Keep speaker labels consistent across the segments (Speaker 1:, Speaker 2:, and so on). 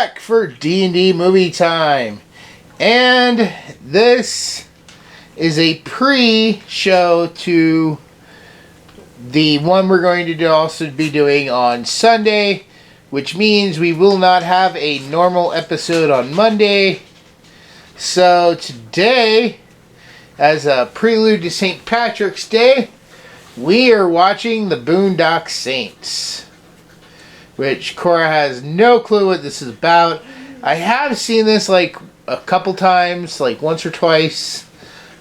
Speaker 1: back for D&D Movie Time. And this is a pre-show to the one we're going to also be doing on Sunday, which means we will not have a normal episode on Monday. So today, as a prelude to St. Patrick's Day, we are watching the Boondock Saints, which Cora has no clue what this is about. I have seen this like a couple times, like once or twice.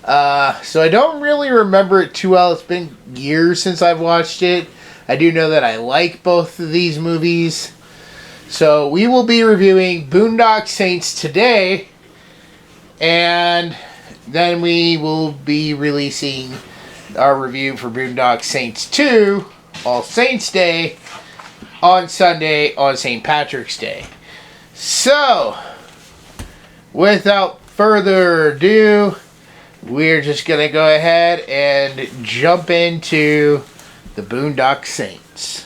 Speaker 1: So I don't really remember it too well. It's been years since I've watched it. I do know that I like both of these movies. So we will be reviewing Boondock Saints today. And then we will be releasing our review for Boondock Saints 2, All Saints Day, on Sunday on St. Patrick's Day. So, without further ado, we're just going to go ahead and jump into the Boondock Saints.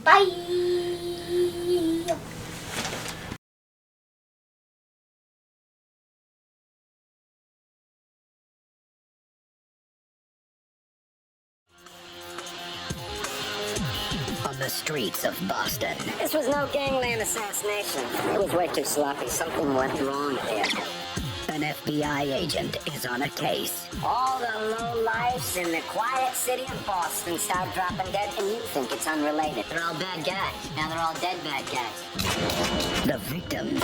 Speaker 2: Bye!
Speaker 3: On the streets of Boston.
Speaker 4: This was no gangland assassination. It was way too sloppy. Something went wrong here.
Speaker 3: An FBI agent is on a case.
Speaker 4: All the lowlifes in the quiet city of Boston start dropping dead, and you think it's unrelated. They're all bad guys. Now they're all dead bad guys.
Speaker 3: The victims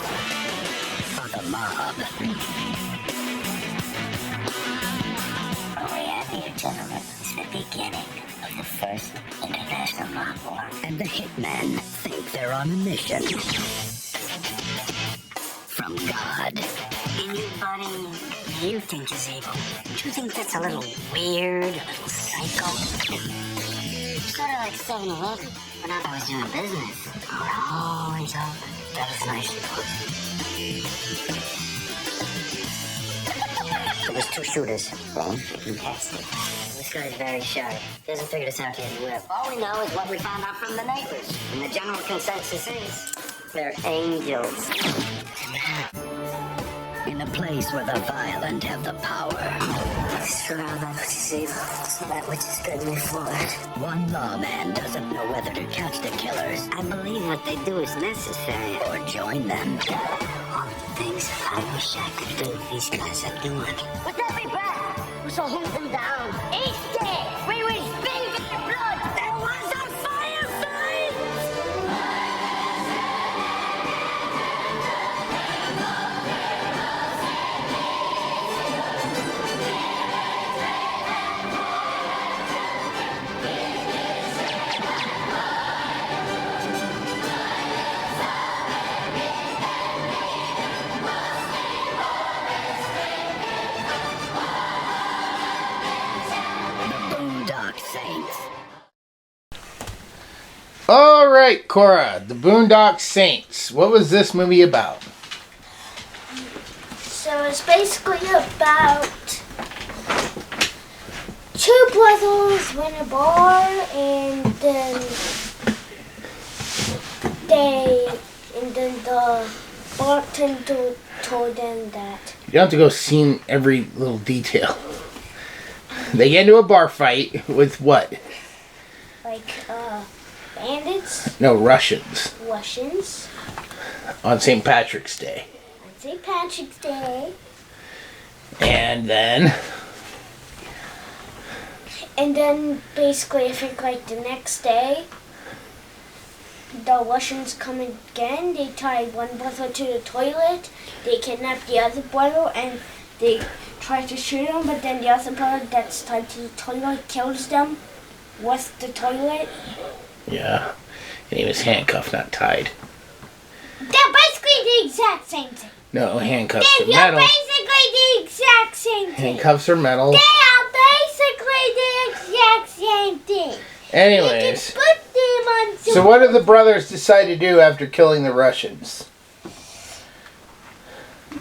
Speaker 3: are the mob.
Speaker 4: What we have here, gentlemen, is the beginning of the first international mob war.
Speaker 3: And the hitmen think they're on a mission from God.
Speaker 4: And you, buddy, you think is evil. Don't you think that's a little weird, a little psycho? Sort of like 7-Eleven. When I was doing business, I would always open. That was nice and close. There was 2 shooters. One fantastic. This guy's very sharp. He hasn't figured us out yet. He will. All we know is what we found out from the neighbors. And the general consensus is they're angels.
Speaker 3: In a place where the violent have the power.
Speaker 4: Sure, that which is evil, that which is good move forward.
Speaker 3: One lawman doesn't know whether to catch the killers
Speaker 4: I believe what they do is necessary.
Speaker 3: or join them.
Speaker 4: All the things I wish I could do, these guys are doing. But they'll be back. We shall hunt them down. Each day, we will spill their blood. There was a firefight!
Speaker 3: The Boondock Saints.
Speaker 1: Alright, Cora, the Boondock Saints. What was this movie about?
Speaker 2: So it's basically about 2 brothers in a bar, and then the bartender told them that
Speaker 1: You don't have to go see every little detail. They get into a bar fight with what?
Speaker 2: bandits,
Speaker 1: No, Russians. On St. Patrick's Day.
Speaker 2: on St. Patrick's Day,
Speaker 1: And then...
Speaker 2: and then basically I think like the next day, the Russians come again. They tie one brother to the toilet. They kidnap the other brother and they try to shoot him, but then the other brother that's tied to the toilet kills them with the toilet.
Speaker 1: Yeah. And he was handcuffed, not tied.
Speaker 2: They're basically the exact same thing.
Speaker 1: No, handcuffs are
Speaker 2: They're
Speaker 1: metal.
Speaker 2: basically the exact same thing.
Speaker 1: Handcuffs are metal.
Speaker 2: They are basically the exact same thing. You can
Speaker 1: Anyways.
Speaker 2: put them on
Speaker 1: So what did the brothers decide to do after killing the Russians?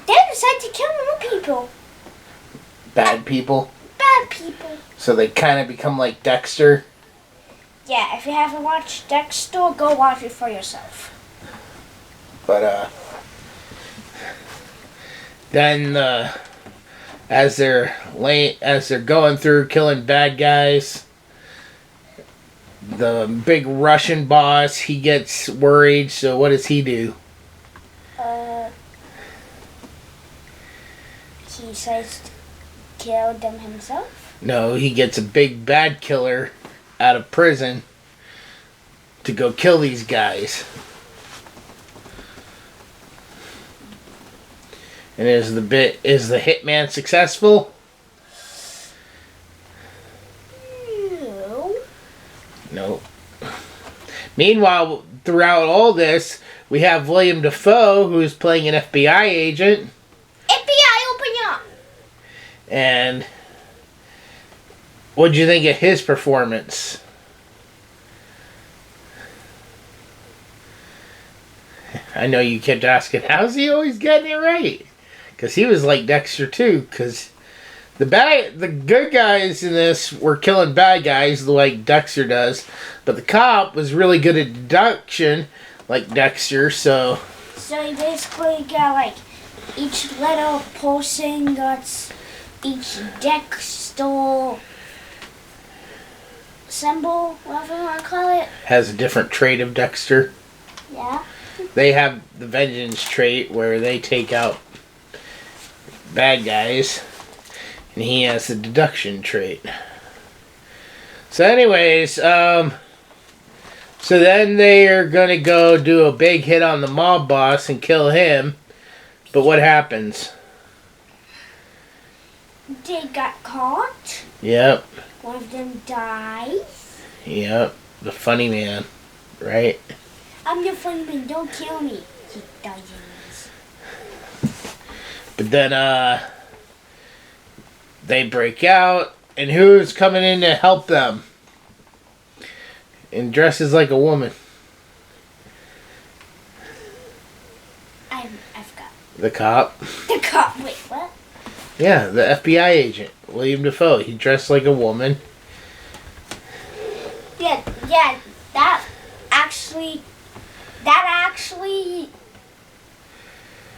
Speaker 2: They decide to kill more people.
Speaker 1: Bad people?
Speaker 2: Bad people.
Speaker 1: So they kind of become like Dexter?
Speaker 2: Yeah, if you haven't watched Dexter, go watch it for yourself.
Speaker 1: But, Then as they're going through killing bad guys, the big Russian boss, he gets worried. So what does he do?
Speaker 2: He decides to kill them himself.
Speaker 1: No, he gets a big bad killer out of prison to go kill these guys. And is the hitman successful?
Speaker 2: No.
Speaker 1: No. Meanwhile, throughout all this, we have Willem Dafoe, who's playing an FBI agent.
Speaker 2: FBI, open up!
Speaker 1: And what'd you think of his performance? I know you kept asking, how's he always getting it right? Because he was like Dexter too. Because the good guys in this were killing bad guys like Dexter does, but the cop was really good at deduction like Dexter. So
Speaker 2: you basically got like each little person got each Dexter symbol, whatever you want to call it.
Speaker 1: has a different trait of Dexter.
Speaker 2: Yeah.
Speaker 1: They have the vengeance trait where they take out bad guys, and he has the deduction trait. So anyways, so then they are going to go do a big hit on the mob boss and kill him. But what happens?
Speaker 2: They got caught.
Speaker 1: Yep.
Speaker 2: One of them dies.
Speaker 1: Yep. The funny man. Right?
Speaker 2: I'm the funny man, don't kill me. He dies.
Speaker 1: But then, they break out, and who's coming in to help them? And dresses like a woman.
Speaker 2: I forgot.
Speaker 1: The cop.
Speaker 2: The cop, wait, what?
Speaker 1: Yeah, the FBI agent, Willem Dafoe. He dressed like a woman.
Speaker 2: Yeah, that actually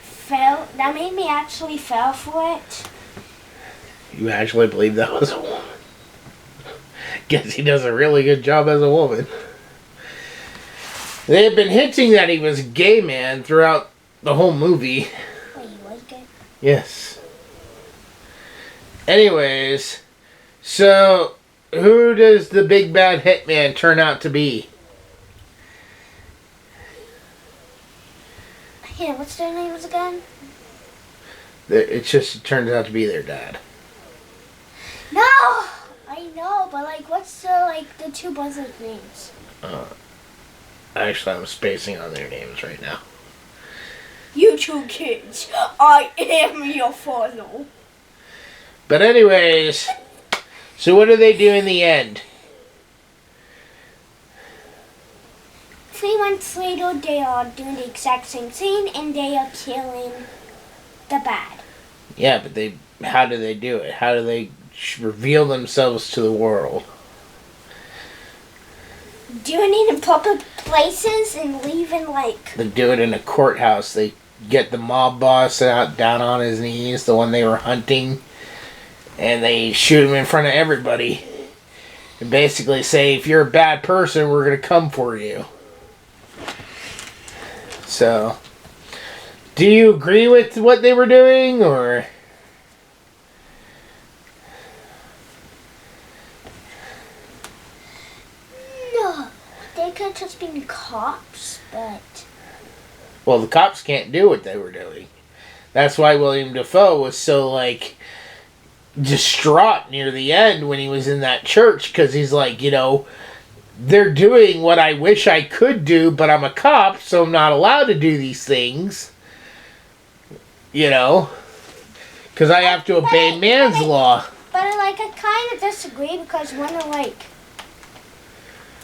Speaker 2: fell. That made me actually fell for it.
Speaker 1: You actually believe that was a woman? Guess he does a really good job as a woman. They have been hinting that he was a gay man throughout the whole movie.
Speaker 2: Wait, he was gay?
Speaker 1: Yes. Anyways, so who does the big bad hitman turn out to be?
Speaker 2: Yeah, what's their names again?
Speaker 1: It turns out to be their dad.
Speaker 2: No! I know, but what's the two brothers' names?
Speaker 1: Actually, I'm spacing on their names right now.
Speaker 2: You two kids, I am your father.
Speaker 1: But anyways, so what do they do in the end?
Speaker 2: 3 months later, they are doing the exact same thing, and they are killing the bad.
Speaker 1: Yeah, but how do they do it? How do they reveal themselves to the world?
Speaker 2: Doing it in public places and leaving
Speaker 1: They do it in a courthouse. They get the mob boss out down on his knees, the one they were hunting, and they shoot him in front of everybody. And basically say, if you're a bad person, we're going to come for you. So, do you agree with what they were doing, or?
Speaker 2: No, they could have just been cops, but...
Speaker 1: Well, the cops can't do what they were doing. That's why Willem Dafoe was so, distraught near the end when he was in that church, because he's like, they're doing what I wish I could do, but I'm a cop, so I'm not allowed to do these things. Because I have to obey man's law.
Speaker 2: But I kind of disagree, because one are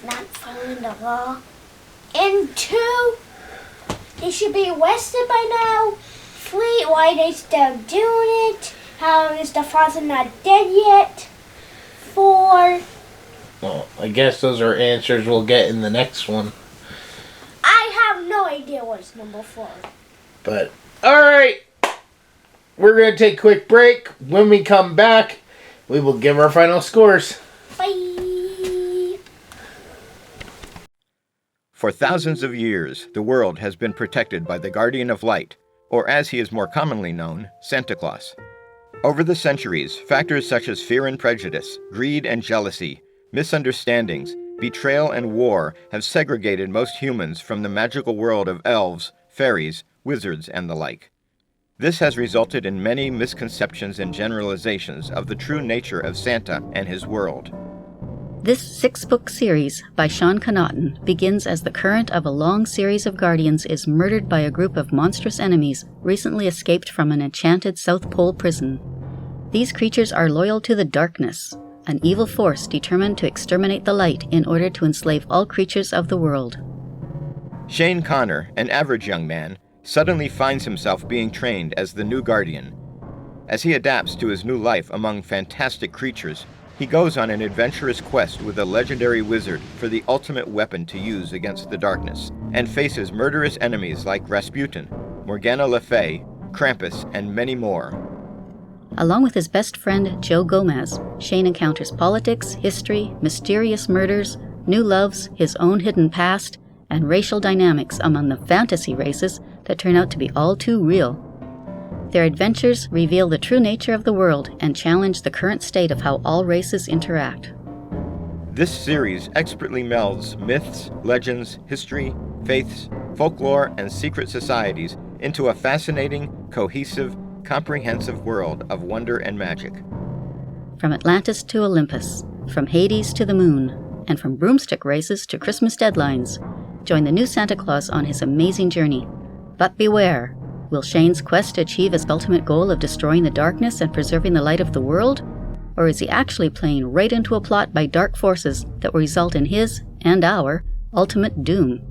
Speaker 2: not following the law, and 2, they should be arrested by now. 3, why are they still doing it? How is the father not dead yet? 4,
Speaker 1: Well, I guess those are answers we'll get in the next one.
Speaker 2: I have no idea what's number 4.
Speaker 1: But, alright. we're going to take a quick break. When we come back, we will give our final scores.
Speaker 2: Bye.
Speaker 5: For thousands of years, the world has been protected by the Guardian of Light, or as he is more commonly known, Santa Claus. Over the centuries, factors such as fear and prejudice, greed and jealousy, misunderstandings, betrayal and war have segregated most humans from the magical world of elves, fairies, wizards, and the like. This has resulted in many misconceptions and generalizations of the true nature of Santa and his world.
Speaker 6: This 6-book series by Sean Connaughton begins as the current of a long series of guardians is murdered by a group of monstrous enemies recently escaped from an enchanted South Pole prison. These creatures are loyal to the darkness, an evil force determined to exterminate the light in order to enslave all creatures of the world.
Speaker 5: Shane Connor, an average young man, suddenly finds himself being trained as the new Guardian. As he adapts to his new life among fantastic creatures, he goes on an adventurous quest with a legendary wizard for the ultimate weapon to use against the darkness, and faces murderous enemies like Rasputin, Morgana Le Fay, Krampus, and many more.
Speaker 6: Along with his best friend Joe Gomez, Shane encounters politics, history, mysterious murders, new loves, his own hidden past, and racial dynamics among the fantasy races that turn out to be all too real. Their adventures reveal the true nature of the world and challenge the current state of how all races interact.
Speaker 5: This series expertly melds myths, legends, history, faiths, folklore, and secret societies into a fascinating, cohesive, comprehensive world of wonder and magic.
Speaker 6: From Atlantis to Olympus, from Hades to the moon, and from broomstick races to Christmas deadlines, join the new Santa Claus on his amazing journey. But beware! Will Shane's quest achieve his ultimate goal of destroying the darkness and preserving the light of the world? Or is he actually playing right into a plot by dark forces that will result in his, and our, ultimate doom?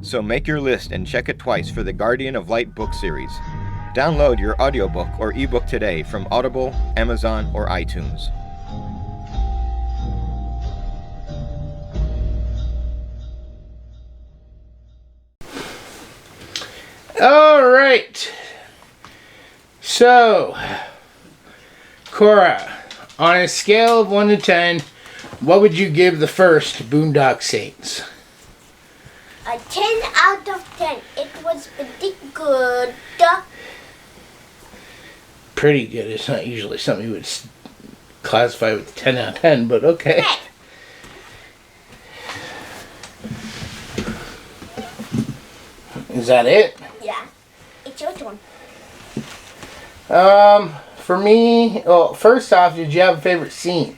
Speaker 5: So make your list and check it twice for the Guardian of Light book series. Download your audiobook or ebook today from Audible, Amazon, or iTunes.
Speaker 1: All right. So, Cora, on a scale of 1 to 10, what would you give the first Boondock Saints?
Speaker 2: A 10 out of 10. It was pretty good.
Speaker 1: Pretty good. It's not usually something you would classify with 10 out of 10, but okay.
Speaker 2: Hey.
Speaker 1: Is that it?
Speaker 2: Yeah. It's your turn.
Speaker 1: For me, well, first off, did you have a favorite scene?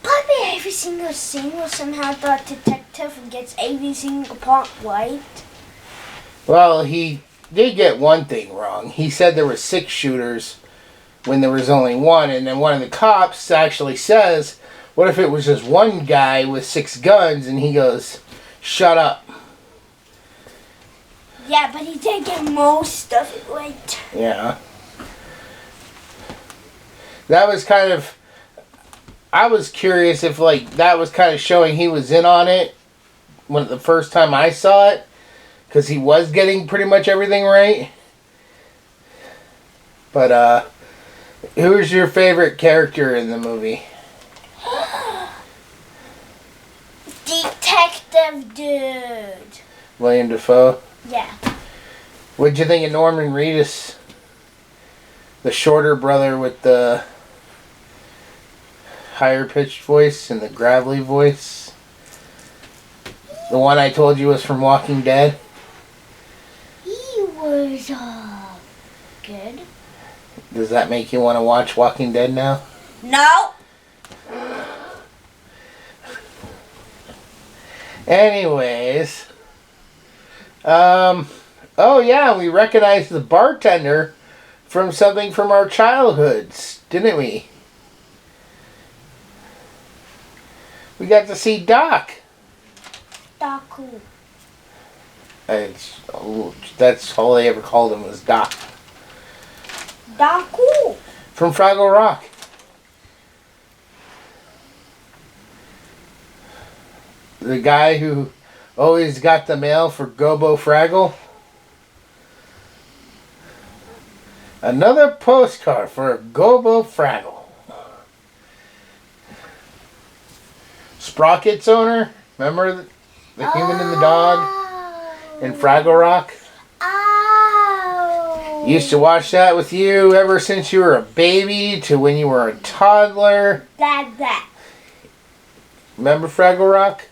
Speaker 2: Probably every single scene where somehow the detective gets every single part right.
Speaker 1: Well, he did get one thing wrong. He said there were 6 shooters when there was only 1, and then one of the cops actually says, what if it was just one guy with 6 guns? And he goes, shut up.
Speaker 2: Yeah, but he did get most of it right.
Speaker 1: Yeah. That was kind of... I was curious if, like, that was kind of showing he was in on it when the first time I saw it. Because he was getting pretty much everything right. But, who's your favorite character in the movie?
Speaker 2: Detective dude.
Speaker 1: Willem Dafoe?
Speaker 2: Yeah.
Speaker 1: What'd you think of Norman Reedus? The shorter brother with the higher pitched voice and the gravelly voice? The one I told you was from Walking Dead?
Speaker 2: He was, good.
Speaker 1: Does that make you want to watch Walking Dead now?
Speaker 2: No.
Speaker 1: Anyways, oh yeah, we recognized the bartender from something from our childhoods, didn't we? We got to see Doc.
Speaker 2: Doc who?
Speaker 1: That's all they ever called him was Doc.
Speaker 2: Doc who?
Speaker 1: From Fraggle Rock. The guy who Always got the mail for Gobo Fraggle. Another postcard for Gobo Fraggle. Sprocket's owner. Remember the human and the dog in Fraggle Rock?
Speaker 2: Oh.
Speaker 1: Used to watch that with you ever since you were a baby to when you were a toddler.
Speaker 2: That.
Speaker 1: Remember Fraggle Rock?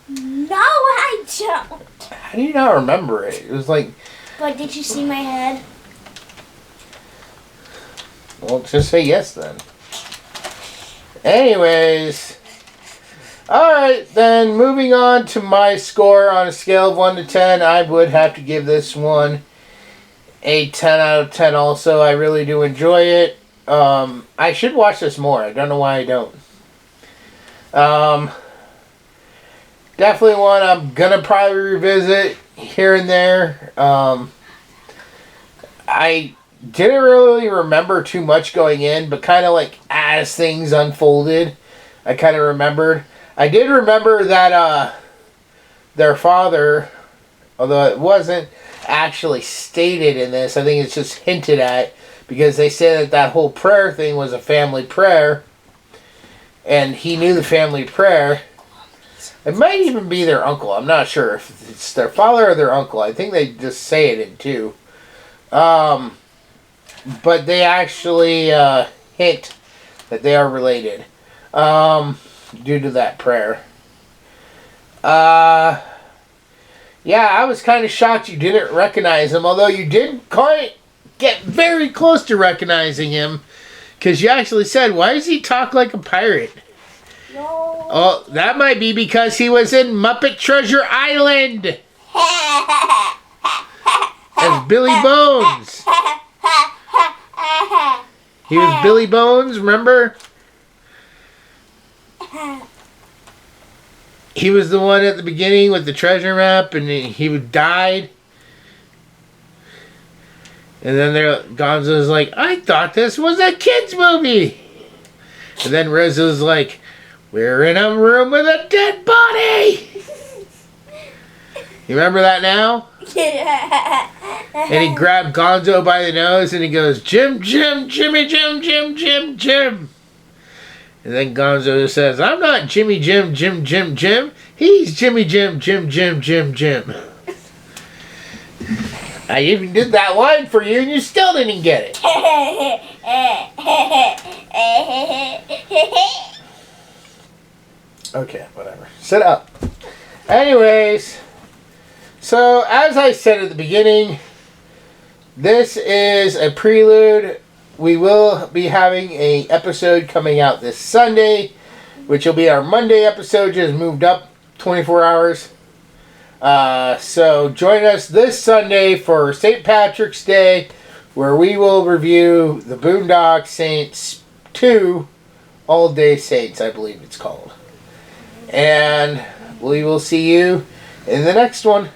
Speaker 2: No, I don't.
Speaker 1: How do you not remember it? It was like...
Speaker 2: But did you see my head?
Speaker 1: Well, just say yes then. Anyways. Alright, then moving on to my score on a scale of 1 to 10. I would have to give this one a 10 out of 10 also. I really do enjoy it. I should watch this more. I don't know why I don't. Definitely one I'm gonna probably revisit here and there. I didn't really remember too much going in, but kind of like as things unfolded, I kind of remembered. I did remember that their father, although it wasn't actually stated in this, I think it's just hinted at, because they said that whole prayer thing was a family prayer, and he knew the family prayer. It might even be their uncle. I'm not sure if it's their father or their uncle. I think they just say it in two. But they actually hint that they are related due to that prayer. Yeah, I was kind of shocked you didn't recognize him, although you did get very close to recognizing him, because you actually said, why does he talk like a pirate?
Speaker 2: No.
Speaker 1: Oh, that might be because he was in Muppet Treasure Island as Billy Bones. He was Billy Bones, remember? He was the one at the beginning with the treasure map, and he died. And then Gonzo's like, I thought this was a kid's movie. And then Rizzo's like, we're in a room with a dead body. You remember that now? And he grabbed Gonzo by the nose and he goes, Jim, Jimmy, Jim. And then Gonzo says, I'm not Jimmy, Jim. He's Jimmy, Jim. I even did that line for you and you still didn't get it. Okay, whatever. Sit up. Anyways, so as I said at the beginning, this is a prelude. We will be having an episode coming out this Sunday, which will be our Monday episode, just moved up 24 hours. So join us this Sunday for St. Patrick's Day, where we will review the Boondock Saints 2, All Day Saints, I believe it's called. And we will see you in the next one.